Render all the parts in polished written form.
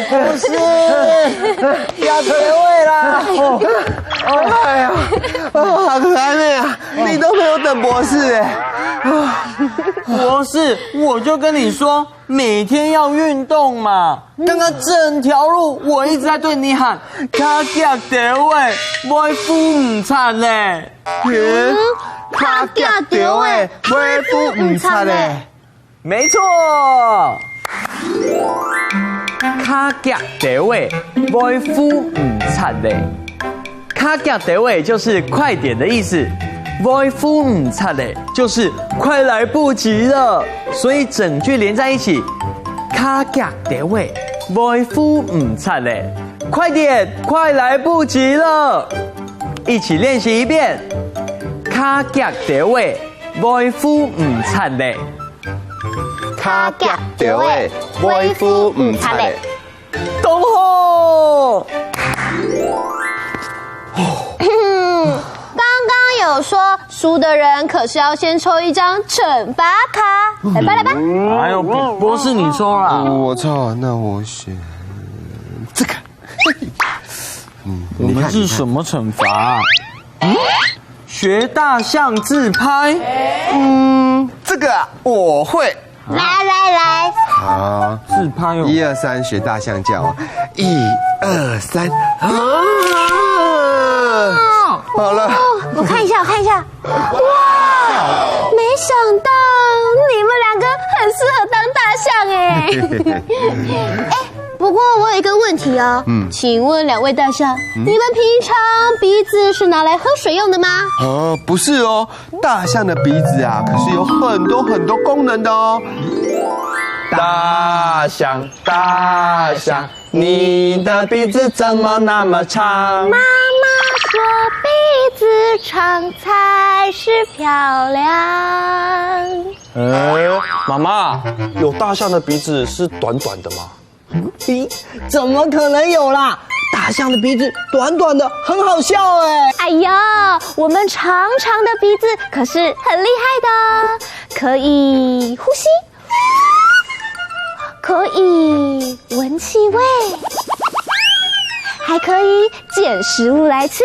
不是，要结尾啦！哎呀，好可爱妹啊，你都没有等博士哎。博士，我就跟你说，每天要运动嘛。刚刚整条路我一直在对你喊，卡脚地位，买夫唔惨嘞。卡脚掉诶，买夫唔差嘞。没错，卡脚地位，买夫唔惨嘞。卡脚地位就是快点的意思。买夫唔差嘞，就是快来不及了，所以整句连在一起。卡脚地位，买夫唔差嘞，快点，快来不及了，一起练习一遍。卡脚地位，买夫唔差嘞，卡脚掉诶，买夫唔差嘞。恭贺！刚刚有说输的人可是要先抽一张惩罚卡，来吧来吧。哎呦，博士你抽啦！我抽，那我选这个。我们是什么惩罚？学大象自拍。这个啊我会。来来来，好，自拍哦。 1、2、3，学大象叫，1、2、3，啊！好了，我看一下，我看一下。哇，没想到你们两个很适合当大象哎。哎，不过我有一个问题哦，请问两位大象，你们平常鼻子是拿来喝水用的吗？不是哦，大象的鼻子啊，可是有很多很多功能的哦。大象，大象，你的鼻子怎么那么长？妈妈说鼻子长才是漂亮。妈妈，有大象的鼻子是短短的吗？怎么可能有啦？大象的鼻子短短的，很好笑哎。哎呀，我们长长的鼻子可是很厉害的，可以呼吸，可以闻气味，还可以捡食物来吃。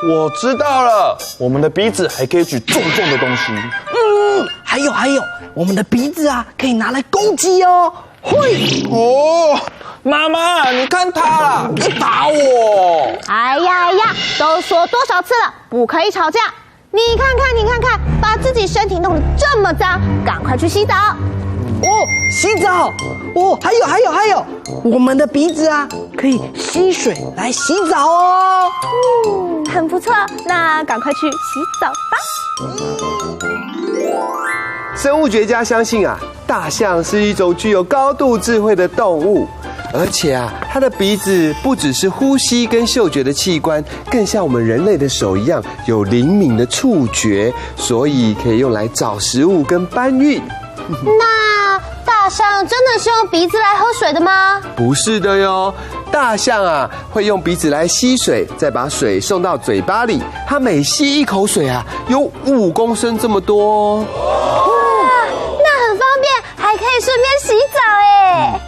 我知道了，我们的鼻子还可以举重重的东西。还有，我们的鼻子啊，可以拿来攻击哦。妈妈，你看他啦，在打我！哎呀，都说多少次了，不可以吵架。你看看，把自己身体弄得这么脏，赶快去洗澡。洗澡。还有，我们的鼻子啊，可以吸水来洗澡哦。很不错，那赶快去洗澡吧。生物学家相信啊，大象是一种具有高度智慧的动物，而且啊，它的鼻子不只是呼吸跟嗅觉的器官，更像我们人类的手一样有灵敏的触觉，所以可以用来找食物跟搬运。那大象真的是用鼻子来喝水的吗？不是的哟，大象啊会用鼻子来吸水，再把水送到嘴巴里。它每吸一口水啊，有5公升这么多哦。那很方便，还可以顺便洗澡哎。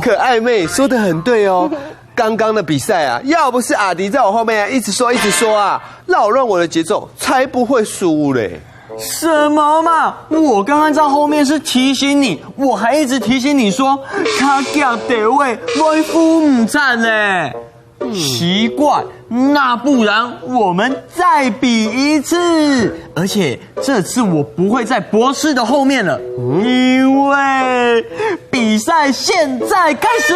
可爱妹说得很对哦。刚刚的比赛啊，要不是阿迪在我后面一直说啊，扰乱我的节奏，才不会输嘞。什么嘛！我刚刚在后面是提醒你，我还一直提醒你说卡脚地位，买夫唔赞嘞。奇怪，那不然我们再比一次，而且这次我不会在博士的后面了，因为比赛现在开始。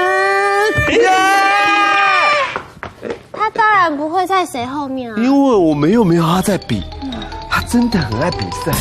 他当然不会在谁后面啊，因为我们又没有他在比，他真的很爱比赛。